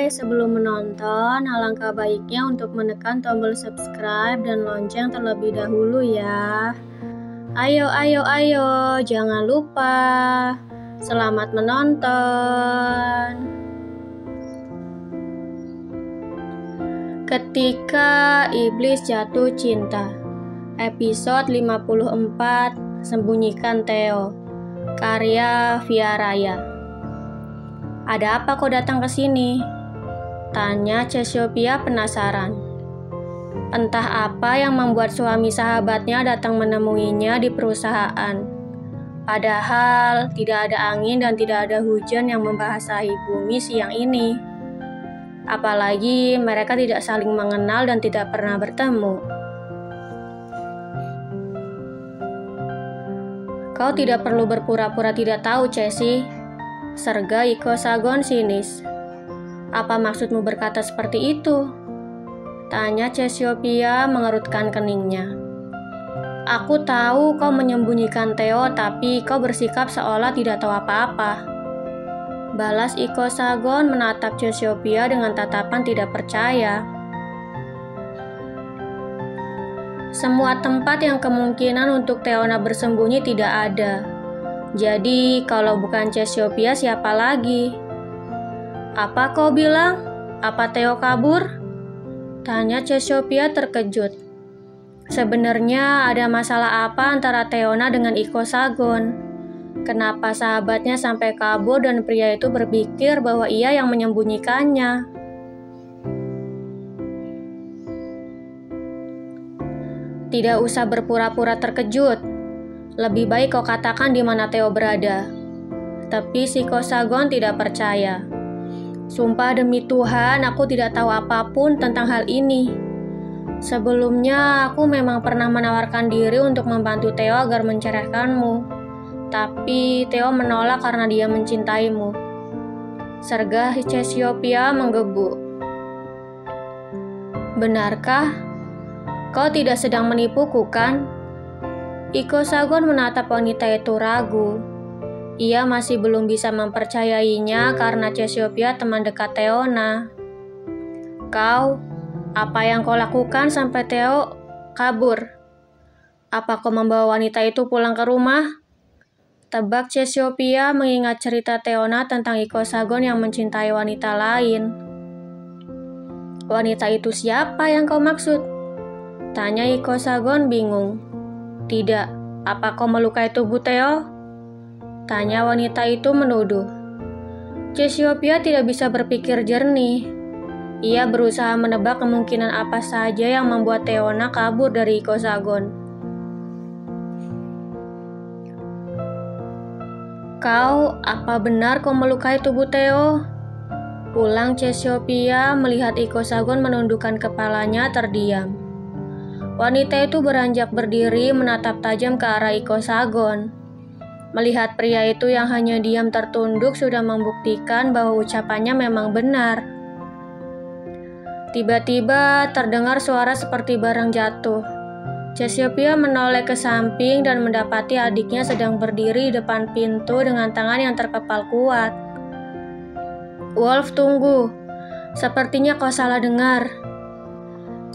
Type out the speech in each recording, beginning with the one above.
sebelum menonton, alangkah baiknya untuk menekan tombol subscribe dan lonceng terlebih dahulu ya. Ayo, jangan lupa. Selamat menonton. Ketika Iblis Jatuh Cinta, episode 54, Sembunyikan Theo, karya Via Raya. Ada apa kau datang ke sini? Tanya Cassiopeia penasaran. Entah apa yang membuat suami sahabatnya datang menemuinya di perusahaan. Padahal tidak ada angin dan tidak ada hujan yang membasahi bumi siang ini. Apalagi mereka tidak saling mengenal dan tidak pernah bertemu. Kau tidak perlu berpura-pura tidak tahu, Cassie. Serga Ikosagon sinis. Apa maksudmu berkata seperti itu? Tanya Cassiopeia mengerutkan keningnya. Aku tahu kau menyembunyikan Theo, tapi kau bersikap seolah tidak tahu apa-apa. Balas Ikosagon menatap Cassiopeia dengan tatapan tidak percaya. Semua tempat yang kemungkinan untuk Theona bersembunyi tidak ada. Jadi, kalau bukan Cassiopeia, siapa lagi? Apa kau bilang? Apa Theo kabur? Tanya Cassiopeia terkejut. Sebenarnya ada masalah apa antara Theona dengan Ikosagon? Kenapa sahabatnya sampai kabur dan pria itu berpikir bahwa ia yang menyembunyikannya? Tidak usah berpura-pura terkejut. Lebih baik kau katakan di mana Theo berada. Tapi si Ikosagon tidak percaya. Sumpah demi Tuhan, aku tidak tahu apapun tentang hal ini. Sebelumnya, aku memang pernah menawarkan diri untuk membantu Theo agar menceraikanmu. Tapi Theo menolak karena dia mencintaimu. Serga Cassiopeia menggebu. Benarkah? Kau tidak sedang menipuku, kan? Ikosagon menatap wanita itu ragu. Ia masih belum bisa mempercayainya karena Cassiopeia teman dekat Theona. Kau, apa yang kau lakukan sampai Theo kabur? Apa kau membawa wanita itu pulang ke rumah? Tebak Cassiopeia mengingat cerita Theona tentang Ikosagon yang mencintai wanita lain. Wanita itu siapa yang kau maksud? Tanya Ikosagon bingung. Tidak, apa kau melukai tubuh Theo? Tanya wanita itu menuduh. Cassiopeia tidak bisa berpikir jernih. Ia berusaha menebak kemungkinan apa saja yang membuat Theona kabur dari Ikosagon. Kau, apa benar kau melukai tubuh Theo? Ulang Cassiopeia melihat Ikosagon menundukkan kepalanya terdiam. Wanita itu beranjak berdiri menatap tajam ke arah Ikosagon. Melihat pria itu yang hanya diam tertunduk sudah membuktikan bahwa ucapannya memang benar. Tiba-tiba terdengar suara seperti barang jatuh. Cassiopeia menoleh ke samping dan mendapati adiknya sedang berdiri di depan pintu dengan tangan yang terkepal kuat. Wolf, tunggu. Sepertinya kau salah dengar.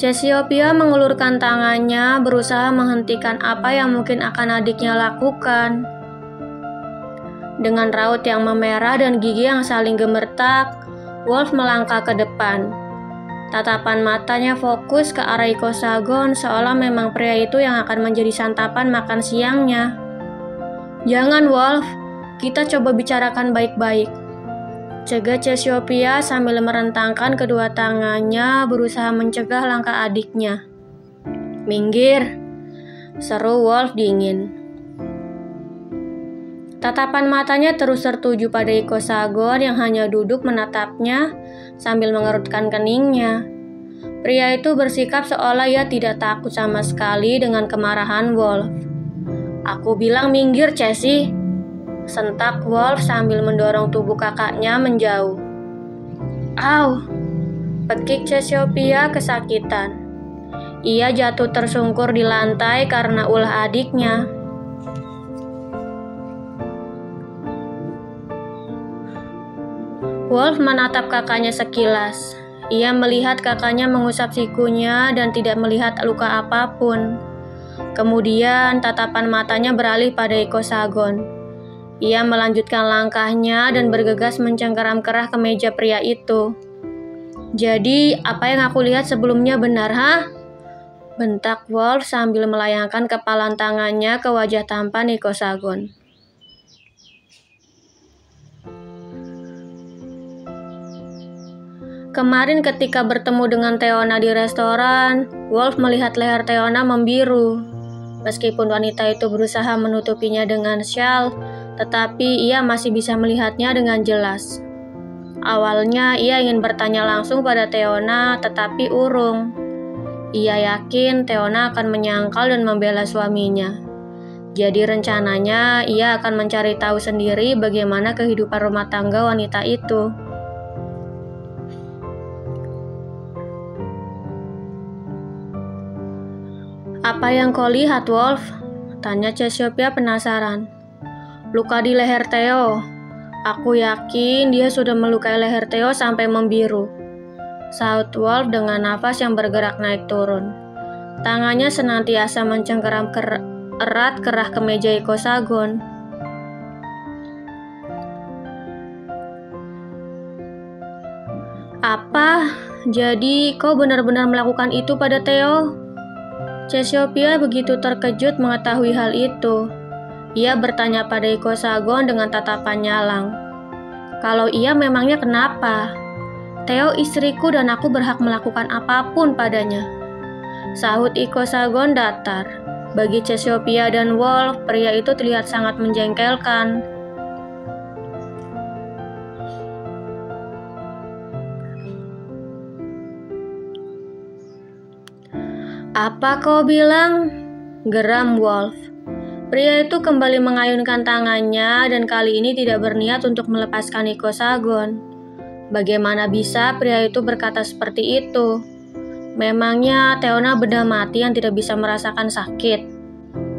Cassiopeia mengulurkan tangannya berusaha menghentikan apa yang mungkin akan adiknya lakukan. Dengan raut yang memerah dan gigi yang saling gemertak, Wolf melangkah ke depan. Tatapan matanya fokus ke arah Ikosagon seolah memang pria itu yang akan menjadi santapan makan siangnya. Jangan Wolf, kita coba bicarakan baik-baik. Cegah Cassiopeia sambil merentangkan kedua tangannya berusaha mencegah langkah adiknya. Minggir, seru Wolf dingin. Tatapan matanya terus tertuju pada Ikosagon yang hanya duduk menatapnya sambil mengerutkan keningnya. Pria itu bersikap seolah ia tidak takut sama sekali dengan kemarahan Wolf. Aku bilang minggir, Cassie. Sentak Wolf sambil mendorong tubuh kakaknya menjauh. Au! Pekik Cassiopeia kesakitan. Ia jatuh tersungkur di lantai karena ulah adiknya. Wolf menatap kakaknya sekilas. Ia melihat kakaknya mengusap sikunya dan tidak melihat luka apapun. Kemudian tatapan matanya beralih pada Iko Sagon. Ia melanjutkan langkahnya dan bergegas mencengkeram kerah ke meja pria itu. "Jadi, apa yang aku lihat sebelumnya benar, ha?" bentak Wolf sambil melayangkan kepalan tangannya ke wajah tampan Iko Sagon. Kemarin ketika bertemu dengan Teona di restoran, Wolf melihat leher Teona membiru. Meskipun wanita itu berusaha menutupinya dengan syal, tetapi ia masih bisa melihatnya dengan jelas. Awalnya ia ingin bertanya langsung pada Teona, tetapi urung. Ia yakin Teona akan menyangkal dan membela suaminya. Jadi rencananya ia akan mencari tahu sendiri bagaimana kehidupan rumah tangga wanita itu. "Apa yang kau lihat, Wolf?" tanya Cassiopeia penasaran. "Luka di leher Theo. Aku yakin dia sudah melukai leher Theo sampai membiru," sahut Wolf dengan nafas yang bergerak naik turun. Tangannya senantiasa mencengkeram erat kerah kemeja Iko Sagon. "Apa? Jadi kau benar-benar melakukan itu pada Theo?" Cassiopeia begitu terkejut mengetahui hal itu. Ia bertanya pada Iko Sagon dengan tatapan nyalang. "Kalau iya, memangnya kenapa? Theo istriku dan aku berhak melakukan apapun padanya," sahut Iko Sagon datar. Bagi Cassiopeia dan Wolf, pria itu terlihat sangat menjengkelkan. "Apa kau bilang?" geram Wolf. Pria itu kembali mengayunkan tangannya dan kali ini tidak berniat untuk melepaskan Iko Sagon. Bagaimana bisa pria itu berkata seperti itu? Memangnya Teona benda mati yang tidak bisa merasakan sakit?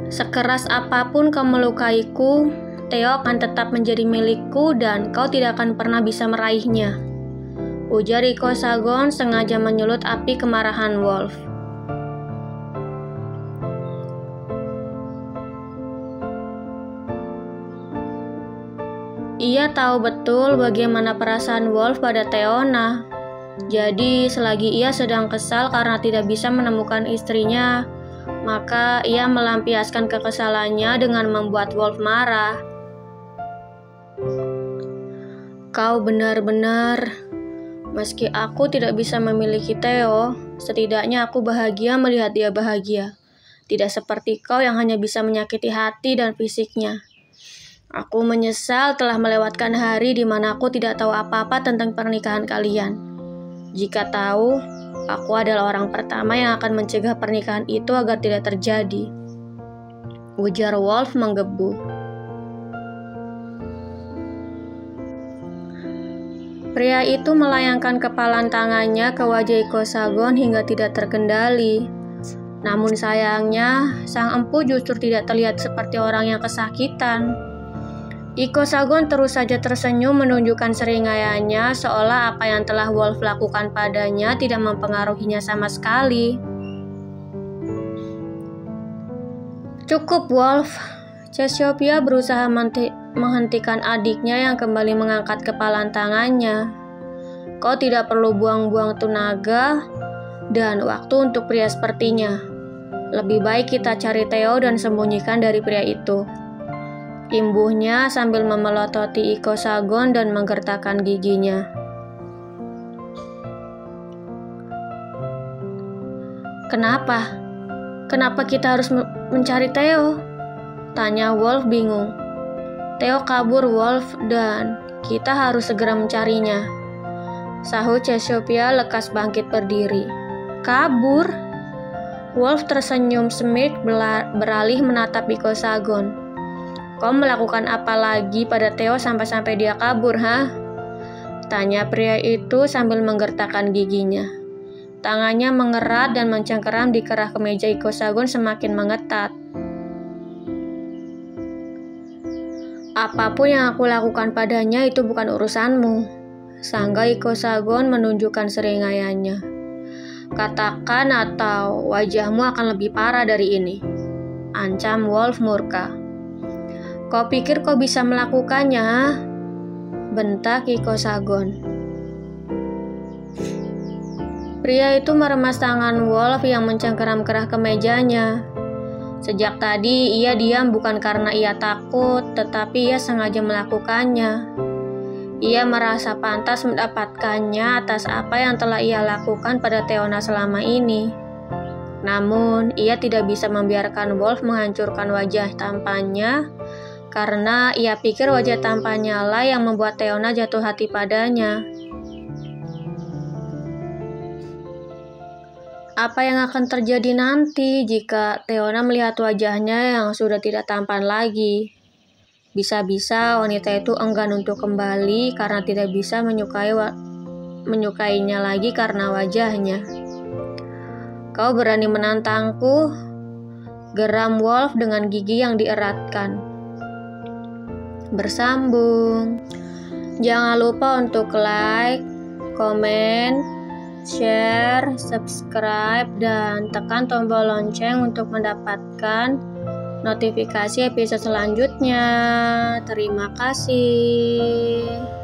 "Sekeras apapun kau melukaiku, Theo akan tetap menjadi milikku dan kau tidak akan pernah bisa meraihnya," ujar Iko Sagon sengaja menyulut api kemarahan Wolf. Ia tahu betul bagaimana perasaan Wolf pada Teona. Jadi, selagi ia sedang kesal karena tidak bisa menemukan istrinya, maka ia melampiaskan kekesalannya dengan membuat Wolf marah. "Kau benar-benar... Meski aku tidak bisa memiliki Theo, setidaknya aku bahagia melihat dia bahagia. Tidak seperti kau yang hanya bisa menyakiti hati dan fisiknya. Aku menyesal telah melewatkan hari di mana aku tidak tahu apa-apa tentang pernikahan kalian. Jika tahu, aku adalah orang pertama yang akan mencegah pernikahan itu agar tidak terjadi," ujar Wolf menggebu. Pria itu melayangkan kepalan tangannya ke wajah Iko Sagon hingga tidak terkendali. Namun sayangnya, sang empu justru tidak terlihat seperti orang yang kesakitan. Iko Sagon terus saja tersenyum menunjukkan seringaiannya seolah apa yang telah Wolf lakukan padanya tidak mempengaruhinya sama sekali. "Cukup, Wolf." Cassiopeia berusaha menghentikan adiknya yang kembali mengangkat kepalan tangannya. "Kau tidak perlu buang-buang tenaga dan waktu untuk pria sepertinya. Lebih baik kita cari Theo dan sembunyikan dari pria itu," imbuhnya sambil memelototi Iko Sagon dan menggertakkan giginya. "Kenapa? Kenapa kita harus mencari Theo?" tanya Wolf bingung. "Theo kabur, Wolf, dan kita harus segera mencarinya," sahut Cassiopeia lekas bangkit berdiri. "Kabur?" Wolf tersenyum sengit beralih menatap Iko Sagon. "Kau melakukan apa lagi pada Theo sampai-sampai dia kabur, ha?" tanya pria itu sambil menggertakkan giginya. Tangannya mengerat dan mencengkeram di kerah kemeja Iko Sagon semakin mengetat. "Apapun yang aku lakukan padanya itu bukan urusanmu," sangga Ikosagon menunjukkan seringaiannya. Katakan atau wajahmu akan lebih parah dari ini, ancam Wolf murka. Kau pikir kau bisa melakukannya? Bentak Ikosagon. Pria itu meremas tangan Wolf yang mencengkeram kerah ke mejanya. Sejak tadi ia diam bukan karena ia takut, tetapi ia sengaja melakukannya. Ia merasa pantas mendapatkannya atas apa yang telah ia lakukan pada Teona selama ini. Namun, ia tidak bisa membiarkan Wolf menghancurkan wajah tampannya, karena ia pikir wajah tampannya lah yang membuat Teona jatuh hati padanya. Apa yang akan terjadi nanti jika Teona melihat wajahnya yang sudah tidak tampan lagi? Bisa-bisa wanita itu enggan untuk kembali karena tidak bisa menyukainya lagi karena wajahnya. Kau berani menantangku? Geram Wolf dengan gigi yang dieratkan. Bersambung. Jangan lupa untuk like, komen, share, subscribe, dan tekan tombol lonceng untuk mendapatkan notifikasi episode selanjutnya. Terima kasih.